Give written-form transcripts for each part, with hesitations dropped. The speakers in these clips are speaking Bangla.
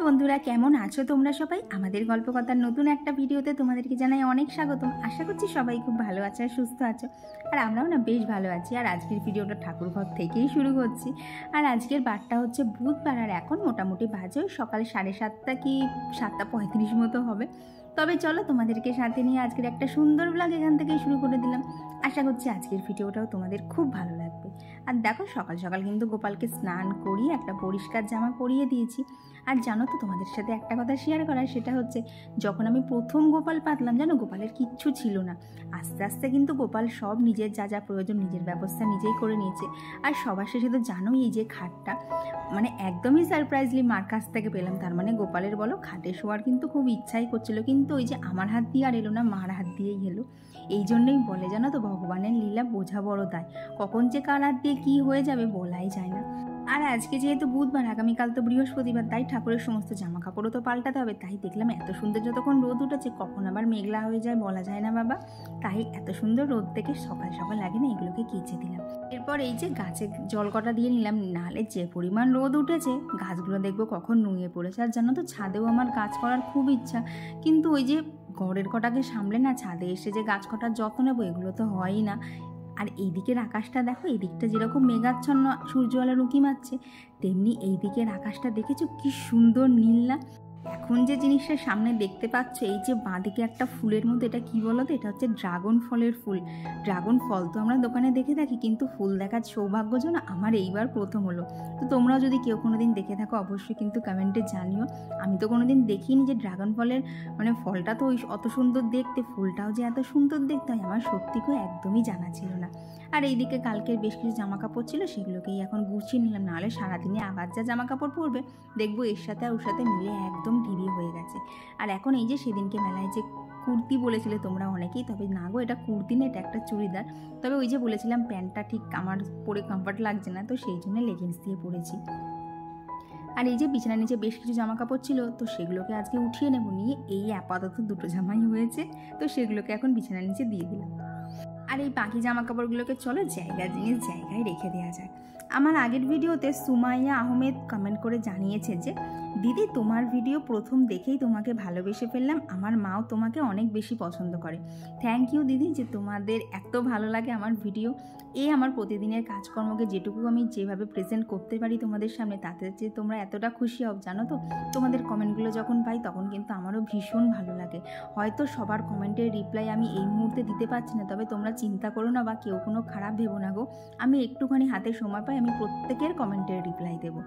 বন্ধুরা, কেমন আছো তোমরা সবাই? আমাদের গল্পকথার নতুন একটা ভিডিওতে তোমাদেরকে জানাই অনেক স্বাগতম। আশা করছি সবাই খুব ভালো আছে আর সুস্থ আছো, আর আমরাও না বেশ ভালো আছি। আর আজকের ভিডিওটা ঠাকুরঘর থেকেই শুরু করছি। আর আজকের বারটা হচ্ছে বুধবার, আর এখন মোটামুটি বাজে ওই সকাল 7:30 কি 7:35 মতো হবে। তবে চলো, তোমাদেরকে সাথে নিয়ে আজকের একটা সুন্দর ব্লগ এখান থেকেই শুরু করে দিলাম। আশা করছি আজকের ভিডিওটাও তোমাদের খুব ভালো লাগবে। আর দেখো, সকাল সকাল কিন্তু গোপালকে স্নান করিয়ে একটা পরিষ্কার জামা পরিয়ে দিয়েছি। আর জানো তো, তোমাদের সাথে একটা কথা শেয়ার করার, সেটা হচ্ছে যখন আমি প্রথম গোপাল পাতলাম, জানো গোপালের কিচ্ছু ছিল না। আস্তে আস্তে কিন্তু গোপাল সব নিজের যা যা প্রয়োজন নিজের ব্যবস্থা নিজেই করে নিয়েছে। আর সবার শেষে তো জানোই, এই যে খাটটা মানে একদমই সারপ্রাইজলি মার কাছ থেকে পেলাম। তার মানে গোপালের বলো খাটে শোয়ার কিন্তু খুব ইচ্ছাই করছিল, কিন্তু ওই যে আমার হাত দিয়ে আর এলো না, মার হাত দিয়েই এলো। এই জন্যই বলে জানো তো, ভগবানের লীলা বোঝা বড় দায়। কখন যে কার হাত দিয়ে কী হয়ে যাবে বলাই যায় না। আর আজকে যেহেতু বুধবার, আগামীকাল তো বৃহস্পতিবার, তাই ঠাকুরের সমস্ত জামা কাপড়ও তো পাল্টাতে হবে। তাই দেখলাম এত সুন্দর যতক্ষণ রোদ উঠেছে, কখন আবার মেঘলা হয়ে যায় বলা যায় না বাবা। তাই এত সুন্দর রোদ থেকে সকাল সকাল লাগে না, এগুলোকে কেচে দিলাম। এরপর এই যে গাছে জল কটা দিয়ে নিলাম, নাহলে যে পরিমাণ রোদ উঠেছে গাছগুলো দেখবো কখন নুয়ে পড়েছে। আর জানো তো, ছাদেও আমার গাছ করার খুব ইচ্ছা, কিন্তু ওই যে ঘরের কটাকে সামলে না ছাদে এসে যে গাছ কটার যত্ন নেবো, এগুলো তো হয়ই না। আর এই দিকের আকাশটা দেখো, এই দিকটা যেরকম মেঘাচ্ছন্ন সূর্য আলো উঁকি মারছে, তেমনি এই দিকের আকাশটা দেখেছো কি সুন্দর নীল না? এখন যে জিনিসটা সামনে দেখতে পাচ্ছ, এই যে বাঁদিকে একটা ফুলের মধ্যে, এটা কি বলো তো? এটা হচ্ছে ড্রাগন ফলের ফুল। ড্রাগন ফল তো আমরা দোকানে দেখে থাকি, কিন্তু ফুল দেখার সৌভাগ্য যেন আমার এইবার প্রথম হলো। তো তোমরাও যদি কেউ কোনোদিন দেখে থাকো, অবশ্যই কিন্তু কমেন্টে জানিও। আমি তো কোনোদিন দেখিনি যে ড্রাগন ফলের মানে ফলটা তো ওই অত সুন্দর দেখতে, ফুলটাও যে এত সুন্দর দেখতে হয় আমার সত্যি করে একদমই জানা ছিল না। আর এইদিকে কালকের বেশ কিছু জামা কাপড় ছিল, সেগুলোকেই এখন গুছিয়ে নিলাম। নাহলে সারাদিনে আবার যা জামা কাপড় পরবে দেখবো এর সাথে আর ওর সাথে মিলে একদম ঢিবি হয়ে গেছে। আর এখন এই যে সেদিনকে মেলায় যে কুর্তি বলেছিলে তোমরা অনেকেই, তবে না গো, এটা কুর্তি না, এটা একটা চুড়িদার। তবে ওই যে বলেছিলাম প্যান্টটা ঠিক আমার পরে কমফর্ট লাগছে না, তো সেই জন্য লেগিংস দিয়ে পরেছি। আর এই যে বিছানার নিচে বেশ কিছু জামা কাপড় ছিল, তো সেগুলোকে আজকে উঠিয়ে নেব। নিয়ে এই আপাতত দুটো জামাই হয়েছে, তো সেগুলোকে এখন বিছানার নিচে দিয়ে দিলাম। আর এই বাকি জামা কাপড়গুলোকে চলো জায়গা জিনিস জায়গায় রেখে দেওয়া যায়। আমার আগের ভিডিওতে সুমাইয়া আহমেদ কমেন্ট করে জানিয়েছে যে, দিদি তোমার ভিডিও প্রথম দেখেই তোমাকে ভালোবেসে ফেললাম, আমার মাও তোমাকে অনেক বেশি পছন্দ করে। থ্যাংক ইউ দিদি, যে তোমাদের এত ভালো লাগে আমার ভিডিও। আমার প্রতিদিনের কাজকর্মকে যেটুকু আমি যেভাবে প্রেজেন্ট করতে পারি তোমাদের সামনে, তাতে যে তোমরা এতটা খুশি হও জানো তো। তোমাদের কমেন্টগুলো যখন পাই তখন কিন্তু আমারও ভীষণ ভালো লাগে। হয়তো সবার কমেন্টের রিপ্লাই আমি এই মুহূর্তে দিতে পারছি না, তবে তোমরা চিন্তা করো না বা কেউ কোনো খারাপ ভেবো না গো। আমি একটুখানি হাতে সময় পাই, আমি প্রত্যেকের কমেন্টের রিপ্লাই দেবো।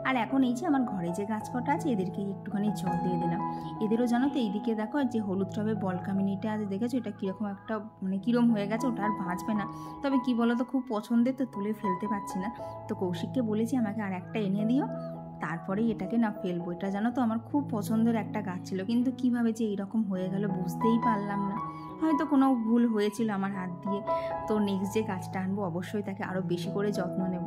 আর এখন এই যে আমার ঘরে যে গাছ কটা আছে, এদেরকে একটুখানি জল দিয়ে দিলাম। এদেরও জানো তো, এইদিকে দেখো যে হলুদ টবে বল কামিনীটা আজ দেখেছো, এটা কীরকম একটা মানে কীরম হয়ে গেছে, ওটা আর বাঁচবে না। তবে কি বলো তো, খুব পছন্দের, তো তুলে ফেলতে পারছি না। তো কৌশিককে বলেছি আমাকে আর একটা এনে দিও, তারপরেই এটাকে না ফেলবো। এটা জানো তো আমার খুব পছন্দের একটা গাছ ছিল, কিন্তু কিভাবে যে এইরকম হয়ে গেল বুঝতেই পারলাম না। হয়তো কোনো ভুল হয়েছিল আমার হাত দিয়ে। তো নেক্সট যে গাছটা আনবো অবশ্যই তাকে আরও বেশি করে যত্ন নেব।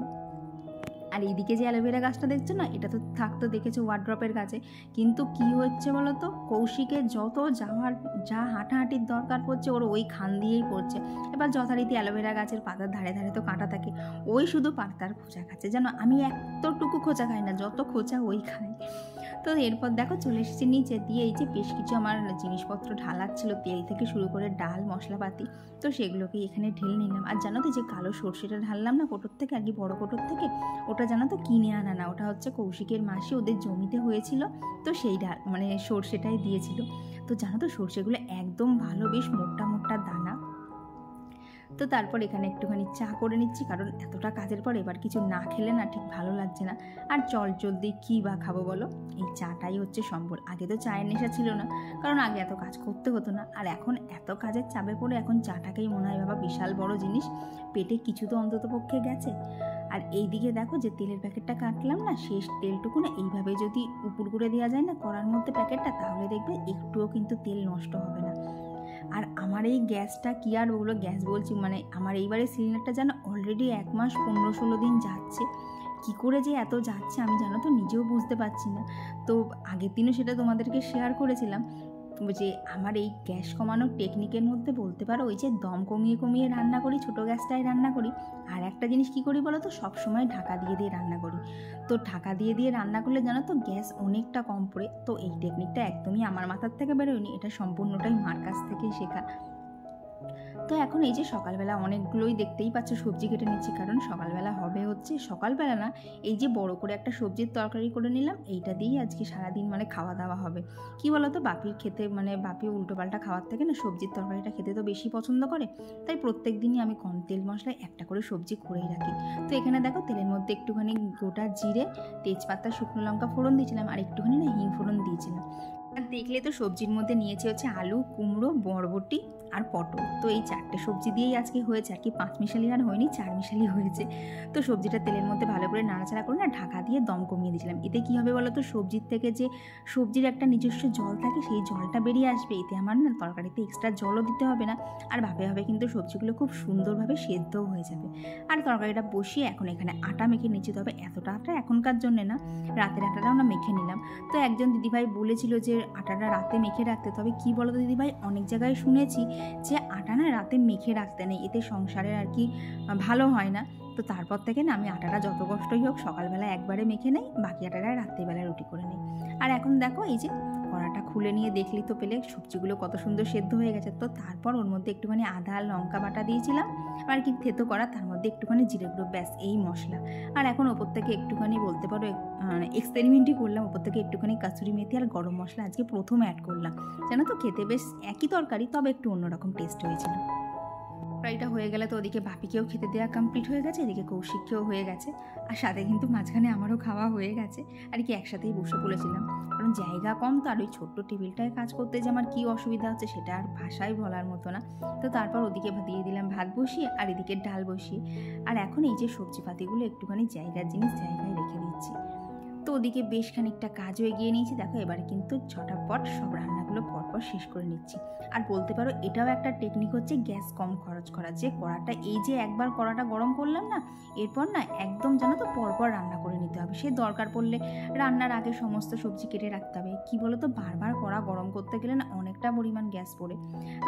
আর এইদিকে যে অ্যালোভেরা গাছটা দেখছো না, এটা তো থাকতো দেখেছো ওয়ার্ড্রপের কাছে, কিন্তু কি হচ্ছে বলো তো, কৌশিকের যত যা হাঁটাহাঁটির দরকার পড়ছে ওর ওই খান দিয়েই পড়ছে। এবার যথারীতি অ্যালোভেরা গাছের পাতার ধারে ধারে তো কাঁটা থাকে, ওই শুধু পাতার খোঁচা খাচ্ছে। জানো আমি এতটুকু খোঁচা খাই না, যত খোঁচা ওই খায়। তো এরপর দেখো চলে এসেছি নিচে, দিয়ে এই যে বেশ কিছু আমার জিনিসপত্র ঢালাচ্ছিল, তেল থেকে শুরু করে ডাল মশলাপাতি, তো সেগুলোকে এখানে ঢেলে নিলাম। আর জানো তো, যে কালো সর্ষেটা ঢাললাম না কোটোর থেকে, আর কি বড় কোটোর থেকে, ওটা জানো তো কিনে আনা না, ওটা হচ্ছে কৌশিকের মাসি ওদের জমিতে হয়েছিল, তো সেই ডাল মানে সর্ষেটাই দিয়েছিল। তো জানো তো সর্ষেগুলো একদম ভালো, বেশ মোটা মোটা দানা। তো তারপর এখানে একটুখানি চা করে নিচ্ছি, কারণ এতটা কাজের পর এবার কিছু না খেলে না ঠিক ভালো লাগছে না। আর জলদি কী বা খাবো বলো, এই চাটাই হচ্ছে সম্বল। আগে তো চায়ের নেশা ছিল না, কারণ আগে এত কাজ করতে হতো না। আর এখন এত কাজের চাপে পড়ে এখন চাটাকেই মনে হয় বাবা বিশাল বড় জিনিস, পেটে কিছু তো অন্তত পক্ষে গেছে। আর এই দিকে দেখো যে তেলের প্যাকেটটা কাটলাম না, শেষ তেলটুকু না এইভাবে যদি উপর করে দেওয়া যায় না কড়ার মধ্যে প্যাকেটটা, তাহলে দেখবে একটুও কিন্তু তেল নষ্ট হবে না। আর আমার এই গ্যাসটা কি আর ওগুলো গ্যাস বলছি, মানে আমার এইবারে সিলিন্ডারটা যেন অলরেডি 1 মাস 15-16 দিন যাচ্ছে। কি করে যে এত যাচ্ছে আমি জানো তো নিজেও বুঝতে পারছি না। তো আগের দিনও সেটা তোমাদেরকে শেয়ার করেছিলাম। যে আমার এই গ্যাস কমানোর টেকনিকের মধ্যে বলতে পারো ওই যে দম কমিয়ে কমিয়ে রান্না করি, ছোটো গ্যাসটায় রান্না করি। আর একটা জিনিস কী করি বলো তো, সবসময় ঢাকা দিয়ে দিয়ে রান্না করি। তো ঢাকা দিয়ে দিয়ে রান্না করলে জানো তো গ্যাস অনেকটা কম পড়ে। তো এই টেকনিকটা একদমই আমার মাথার থেকে বেরোয়নি, এটা সম্পূর্ণটাই মার কাছ থেকেই শেখা। তো এখন এই যে সকালবেলা অনেকগুলোই দেখতেই পাচ্ছ সবজি কেটে নিচ্ছি, কারণ সকালবেলা হবে হচ্ছে, সকালবেলা না, এই যে বড় করে একটা সবজির তরকারি করে নিলাম, এইটা দিয়েই আজকে সারাদিন মানে খাওয়া দাওয়া হবে। কি বলতো, বাপির খেতে মানে বাপি উল্টোপাল্টা খাওয়ার থেকে না সবজির তরকারিটা খেতে তো বেশি পছন্দ করে, তাই প্রত্যেক দিনই আমি কম তেল মশলায় একটা করে সবজি করেই রাখি। তো এখানে দেখো তেলের মধ্যে একটুখানি গোটা জিরে, তেজপাতা, শুকনো লঙ্কা ফোড়ন দিয়েছিলাম, আর একটুখানি না হিং ফোড়ন দিয়েছিলাম। আর দেখলে তো সবজির মধ্যে নিয়েছি হচ্ছে আলু, কুমড়ো, বরবটি আর পটল। তো এই 4টে সবজি দিয়েই আজকে হয়েছে, আর কি 5 মিশালি আর হয়নি, 4 মিশালি হয়েছে। তো সবজিটা তেলের মধ্যে ভালো করে নাড়াচাড়া করে না ঢাকা দিয়ে দম কমিয়ে দিয়েছিলাম। এতে কী হবে বলো তো, সবজির থেকে যে সবজির একটা নিজস্ব জল থাকে সেই জলটা বেরিয়ে আসবে, এতে আমার না তরকারিতে এক্সট্রা জলও দিতে হবে না, আর ভাবে কিন্তু সবজিগুলো খুব সুন্দরভাবে সেদ্ধও হয়ে যাবে। আর তরকারিটা বসিয়ে এখন এখানে আটা মেখে নিচ্ছি, তবে এতটা আটা এখনকার জন্যে না, রাতের আটাটাও না মেখে নিলাম। তো একজন দিদিভাই বলেছিল যে আটাটা রাতে মেখে রাখতে, তবে কি বলো তো দিদিভাই, অনেক জায়গায় শুনেছি যে আটা না রাতে মেখে রাখতে নেই, এতে সংসারের আর কি ভালো হয় না। তো তারপর থেকে না আমি আটাটা যত কষ্টই হোক সকালবেলা একবারে মেখে নেই, বাকি আটাটা রাত্রিবেলা রুটি করে নিই। আর এখন দেখো এই যে কড়াটা খুলে নিয়ে দেখলি তো পেলে সবজিগুলো কত সুন্দর সেদ্ধ হয়ে গেছে। তো তারপর ওর মধ্যে একটুখানি আদা লঙ্কা বাটা দিয়েছিলাম, আর কি থেতো করা, তার মধ্যে একটুখানি জিরে গুঁড়ো, ব্যাস এই মশলা। আর এখন ওপর থেকে একটুখানি বলতে পারো এক্সপেরিমেন্টই করলাম, ওপর থেকে একটুখানি কাসুরি মেথি আর গরম মশলা আজকে প্রথম অ্যাড করলাম। জানো তো খেতে বেশ একই তরকারি, তবে একটু অন্যরকম টেস্ট হয়েছিল। তরকারিটা হয়ে গেলে তো ওদিকে বাপিকেও খেতে দেওয়া কমপ্লিট হয়ে গেছে, এদিকে কৌশিককেও হয়ে গেছে, আর সাথে কিন্তু মাঝখানে আমারও খাওয়া হয়ে গেছে। আর কি একসাথেই বসে পড়েছিলাম, কারণ জায়গা কম, তো আর ওই ছোট্ট টেবিলটায় কাজ করতে যে আমার কী অসুবিধা হচ্ছে সেটা আর ভাষায় বলার মতো না। তো তারপর ওদিকে দিয়ে দিলাম ভাত বসিয়ে, আর এদিকে ডাল বসিয়ে, আর এখন এই যে সবজিপাতিগুলো একটুখানি জায়গার জিনিস জায়গায় রেখে দিচ্ছি। তো ওদিকে বেশ খানিকটা কাজও এগিয়ে নিয়েছি। দেখো এবারে কিন্তু ঝটাপট সব রান্নাগুলো পরপর শেষ করে নিচ্ছি। আর বলতে পারো এটাও একটা টেকনিক হচ্ছে গ্যাস কম খরচ করা, যে কড়াটা এই যে একবার কড়াটা গরম করলাম না, এরপর না একদম জানো তো পরপর রান্না করে নিতে হবে। সে দরকার পড়লে রান্নার আগে সমস্ত সবজি কেটে রাখতে হবে। কি বলো তো, বারবার কড়া গরম করতে গেলে না অনেকটা পরিমাণ গ্যাস পড়ে।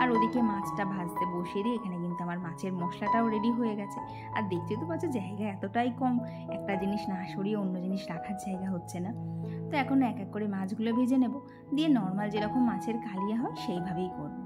আর ওদিকে মাছটা ভাজতে বসিয়ে দিই, এখানে কিন্তু আমার মাছের মশলাটাও রেডি হয়ে গেছে। আর দেখতে তো পাচ্ছ জায়গা এতটাই কম, একটা জিনিস না সরিয়ে অন্য জিনিস রাখার জায়গা হচ্ছে না। তো এখন এক এক করে মাছগুলো ভেজে নেব, দিয়ে নর্মাল যেরকম মাছের কালিয়া হয় সেইভাবেই করব।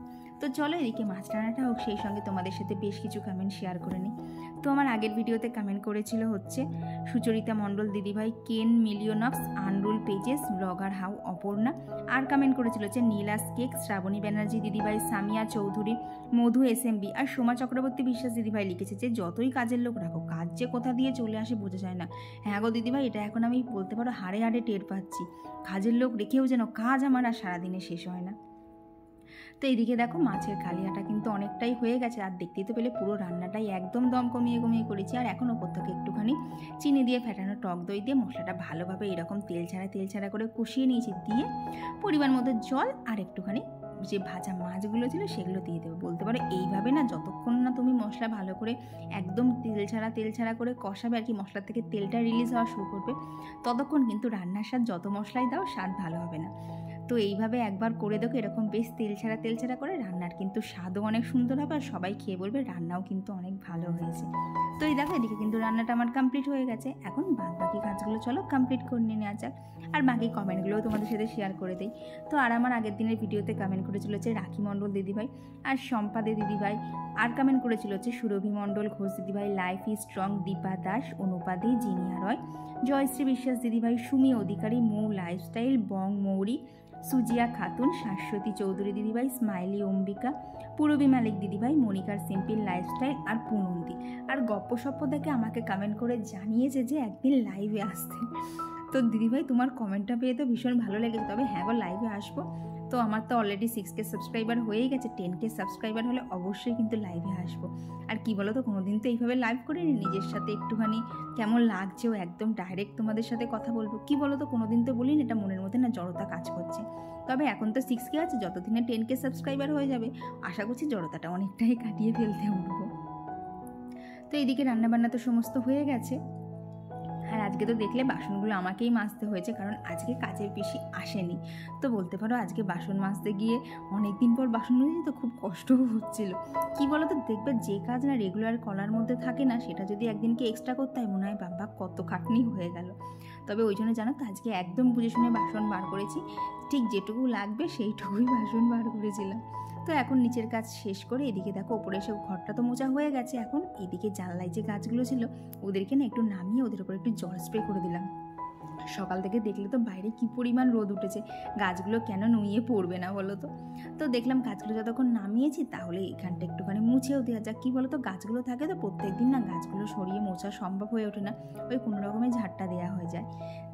তো চলো এদিকে মাছ রান্নাটা হোক, সেই সঙ্গে তোমাদের সাথে বেশ কিছু কমেন্ট শেয়ার করে নিই। তো আমার আগের ভিডিওতে কমেন্ট করেছিল হচ্ছে সুচরিতা মণ্ডল দিদিভাই, কেন মিলিয়নক্স, unruled pages, blogger how Aparna, আর কমেন্ট করেছিল হচ্ছে নীলাস কেক, শ্রাবণী ব্যানার্জি দিদিভাই, সামিয়া চৌধুরী, মধু SMB, আর সোমা চক্রবর্তী বিশ্বাস দিদিভাই লিখেছে যে যতই কাজের লোক রাখো কাজ যে কোথা দিয়ে চলে আসে বোঝা যায় না। হ্যাঁ গো দিদিভাই, এটা এখন আমি বলতে পারো হাড়ে হাড়ে টের পাচ্ছি, কাজের লোক রেখেও যেন কাজ আমার আর সারাদিনে শেষ হয় না। তো এইদিকে দেখো মাছের কালিয়াটা কিন্তু অনেকটাই হয়ে গেছে, আর দেখতেই তো পেলে পুরো রান্নাটাই একদম দম কমিয়ে কমিয়ে করেছি। আর এখন ওপর থেকে একটুখানি চিনি দিয়ে ফেটানো টক দই দিয়ে মশলাটা ভালোভাবে এরকম তেল ছাড়া করে কষিয়ে নিয়েছি, দিয়ে পরিমাণ মতো জল আর একটুখানি যে ভাজা মাছগুলো ছিল সেগুলো দিয়ে দেবো। বলতে পারো এইভাবে না যতক্ষণ না তুমি মশলা ভালো করে একদম তেল ছাড়া করে কষাবে, আর কি মশলার থেকে তেলটা রিলিজ হওয়া শুরু করবে, ততক্ষণ কিন্তু রান্নার স্বাদ যত মশলাই দাও স্বাদ ভালো হবে না। তো এইভাবে একবার করে দেখো, এরকম বেশ তেল ছাড়া করে রান্নার কিন্তু স্বাদও অনেক সুন্দর হবে, আর সবাই খেয়ে বলবে রান্নাও কিন্তু অনেক ভালো হয়েছে। তো এই দেখো এদিকে কিন্তু রান্নাটা আমার কমপ্লিট হয়ে গেছে, এখন বাকি কাজগুলো চলো কমপ্লিট করে নিয়ে নেওয়া যাক, আর বাকি কমেন্টগুলোও তোমাদের সাথে শেয়ার করে দিই। তো আর আমার আগের দিনের ভিডিওতে কমেন্ট করেছিল হচ্ছে রাখি মণ্ডল দিদিভাই আর সম্পাদে দিদিভাই, আর কমেন্ট করেছিল হচ্ছে সুরভি মণ্ডল ঘোষ দিদিভাই, life is strong Dipa Das, Anupadi, Zinia Roy, Joyshree Biswas দিদিভাই, সুমি অধিকারী, মৌ লাইফস্টাইল, বং মৌরি, সুজিয়া খাতুন, শাশ্বতী চৌধুরী দিদিভাই, স্মাইলি অম্বিকা, পুরবী মালিক দিদিভাই, মনিকার সিম্পল লাইফস্টাইল, আর পুনন্দি। আর গপ্পসপ্প দেখে আমাকে কমেন্ট করে জানিয়েছে যে একদিন লাইভে আসতে। তো দিদিভাই তোমার কমেন্টটা পেয়ে তো ভীষণ ভালো লেগেছে, তবে হ্যাঁ গো লাইভে আসবো। তো আমার তো অলরেডি 6K সাবস্ক্রাইবার হয়েই গেছে, 10K সাবস্ক্রাইবার হলে অবশ্যই কিন্তু লাইভে আসবো। আর কি বলো তো, কোনোদিন তো এইভাবে লাইভ করিনি, নিজের সাথে একটুখানি কেমন লাগছে ও একদম ডাইরেক্ট তোমাদের সাথে কথা বলবো। কি বলো তো, কোনোদিন তো বলিনি, এটা মনের মধ্যে না জড়তা কাজ করছে। তবে এখন তো 6K আছে, যতদিনে 10K সাবস্ক্রাইবার হয়ে যাবে আশা করছি জড়তাটা অনেকটাই কাটিয়ে ফেলতে উঠবো। তো এইদিকে রান্নাবান্না তো সমস্ত হয়ে গেছে। আর আজকে তো দেখলে বাসনগুলো আমাকেই মাজতে হয়েছে, কারণ আজকে কাজের পিসি আসেনি। তো বলতে পারো আজকে বাসন মাজতে গিয়ে অনেক দিন পর বাসন মেজেছি, তো খুব কষ্টও হচ্ছিল। কি বলো তো, দেখবে যে কাজ না রেগুলার করার মধ্যে থাকে না, সেটা যদি একদিনকে এক্সট্রা করতে হয় মনে হয় বাবা কত খাটনি হয়ে গেল। তবে ওই জন্য জানো তো আজকে একদম বুঝে শুনে বাসন বার করেছি, ঠিক যেটুকু লাগবে সেইটুকুই বাসন বার করেছিলাম। তো এখন নিচের কাজ শেষ করে এদিকে দেখো ওপরে এসে ঘরটা তো মোছা হয়ে গেছে। এখন এদিকে জানলায় যে গাছগুলো ছিল ওদেরকে না একটু নামিয়ে ওদের উপর একটু জল স্প্রে করে দিলাম। সকাল থেকে দেখলে তো বাইরে কি পরিমাণ রোদ উঠেছে, গাছগুলো কেন নুয়ে পড়বে না বলো তো। তো দেখলাম গাছগুলো যতক্ষণ নামিয়েছি তাহলে এখানটা একটুখানি মুছেও দেওয়া যাক। কী বলো তো, গাছগুলো থাকে তো প্রত্যেক দিন না গাছগুলো সরিয়ে মোছা সম্ভব হয়ে ওঠে না, ওই কোনো রকমের ঝাড়টা দেওয়া হয়ে যায়।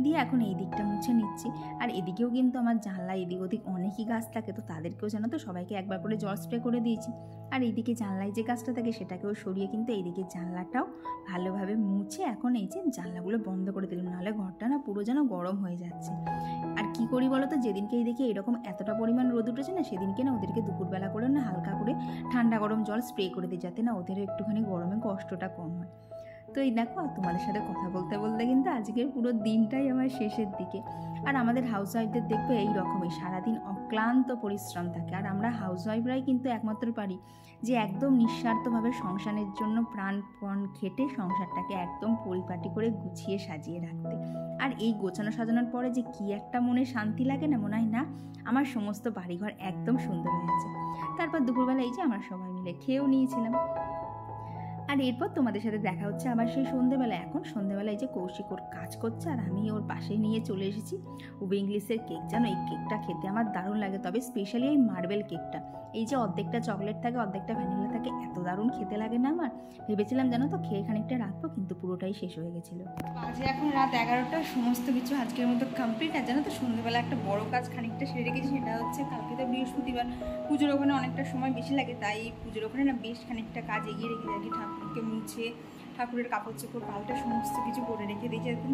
দিয়ে এখন এই দিকটা মুছে নিচ্ছি। আর এদিকেও কিন্তু আমার জানলা এদিক ওদিক অনেকই গাছ থাকে, তো তাদেরকেও জানো তো সবাইকে একবার করে জল স্প্রে করে দিয়েছি। আর এইদিকে জানলায় যে গাছটা থাকে সেটাকেও সরিয়ে কিন্তু এইদিকে জানলাটাও ভালোভাবে মুছে এখন এই যে জানলাগুলো বন্ধ করে দিলাম, নাহলে ঘরটা না পুরো যেন গরম হয়ে যাচ্ছে। আর কি করি বলো তো, যেদিনকে এইদিকে এরকম এতটা পরিমাণ রোদ উঠেছে না সেদিনকে না ওদেরকে দুপুরবেলা করে না হালকা করে ঠান্ডা গরম জল স্প্রে করে দিই, যাতে না ওদেরও একটুখানি গরমে কষ্টটা কম হয়। তো এই দেখো তোমাদের সাথে কথা বলতে বলতে কিন্তু আজকের পুরো দিনটাই আমার শেষের দিকে। আর আমাদের হাউস ওয়াইফদের দেখবে এই রকমই সারাদিন অক্লান্ত পরিশ্রম থাকে। আর আমরা হাউস ওয়াইফরাই কিন্তু একমাত্র পারি যে একদম নিঃস্বার্থভাবে সংসারের জন্য প্রাণপণ খেটে সংসারটাকে একদম পরিপাটি করে গুছিয়ে সাজিয়ে রাখতে। আর এই গোছানো সাজানোর পরে যে কি একটা মনে শান্তি লাগে না, মনে হয় না আমার সমস্ত বাড়িঘর একদম সুন্দর হয়েছে। তারপর দুপুরবেলা এই যে আমরা সবাই মিলে খেয়েও নিয়েছিলাম। আর এরপর তোমাদের সাথে দেখা হচ্ছে আবার সেই সন্ধ্যেবেলা। এখন সন্ধ্যেবেলায় যে কৌশিক ওর কাজ করছে আর আমি ওর পাশে নিয়ে চলে এসেছি উবে ইংলিশের কেক। জানো এই কেকটা খেতে আমার দারুণ লাগে, তবে স্পেশালি এই মার্বেল কেকটা। এই যে অর্ধেকটা চকলেট থাকে অর্ধেকটা ভ্যানিলা থাকে, এত দারুণ খেতে লাগে না আমার। ভেবেছিলাম জানো তো খেয়ে খানিকটা রাখবো, কিন্তু পুরোটাই শেষ হয়ে গেছিলো। বাজে এখন রাত 11টা, সমস্ত কিছু আজকের মতো কমপ্লিট। আর জানো তো সন্ধ্যেবেলা একটা বড় কাজ খানিকটা সেরে রেখেছি, সেটা হচ্ছে কালকে তো বৃহস্পতিবার, পুজোর ওখানে অনেকটা সময় বেশি লাগে, তাই পুজোর ওখানে না বেশ খানিকটা কাজ এগিয়ে রেখে আর কি। ঠাকুরকে মুছে ঠাকুরের কাপড় চোপড় পাল্টে সমস্ত কিছু করে রেখে দিয়েছি।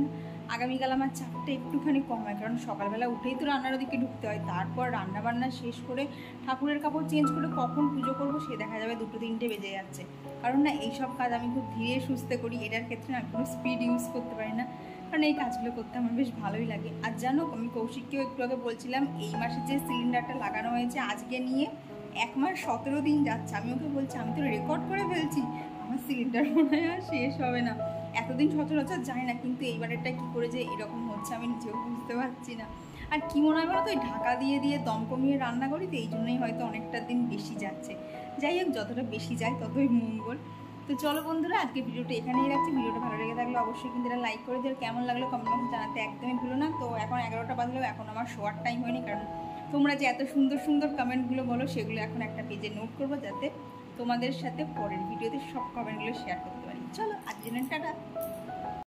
আগামীকাল আমার চাপটা একটুখানি কম হয়, কারণ সকালবেলা উঠেই তো রান্নার ওদিকে ঢুকতে হয়, তারপর রান্নাবান্না শেষ করে ঠাকুরের কাপড় চেঞ্জ করে কখন পুজো করবো সে দেখা যাবে 2-3টে বেজে যাচ্ছে। কারণ না এইসব কাজ আমি খুব ধীরে সুস্থে করি, এটার ক্ষেত্রে না কোনো স্পিড ইউজ করতে পারি না, কারণ এই কাজগুলো করতে আমার বেশ ভালোই লাগে। আর জানো আমি কৌশিককেও একটু আগে বলছিলাম এই মাসে যে সিলিন্ডারটা লাগানো হয়েছে আজকে নিয়ে 1 মাস 17 দিন যাচ্ছে। আমি ওকে বলছি আমি তো রেকর্ড করে ফেলছি, আমার সিলিন্ডার মনে হয় আর শেষ হবে না। এতদিন সচরাচর যায় না, কিন্তু এইবারেরটা কী করে যে এরকম হচ্ছে আমি নিজেও বুঝতে পারছি না। আর কী মনে হয় বলো তো, ওই ঢাকা দিয়ে দিয়ে দম কমিয়ে রান্না করি, তো এই জন্যই হয়তো অনেকটা দিন বেশি যাচ্ছে। যাই হোক, যতটা বেশি যায় ততই মঙ্গল। তো চলো বন্ধুরা, আজকে ভিডিওটা এখানেই রাখছি। ভিডিওটা ভালো লেগে থাকলে অবশ্যই কিন্তু এটা লাইক করে দিও, কেমন লাগলো কমেন্ট বক্সে জানাতে একদমই ভুলো না। তো এখন 11টা বাজলেও এখন আমার শোয়ার টাইম হয়নি, কারণ তোমরা যে এত সুন্দর সুন্দর কমেন্টগুলো বলো সেগুলো এখন একটা পেজে নোট করবো, যাতে তোমাদের সাথে পরের ভিডিওতে সব কমেন্টগুলো শেয়ার করতে পারি। চলো আজকের জন্য টাটা।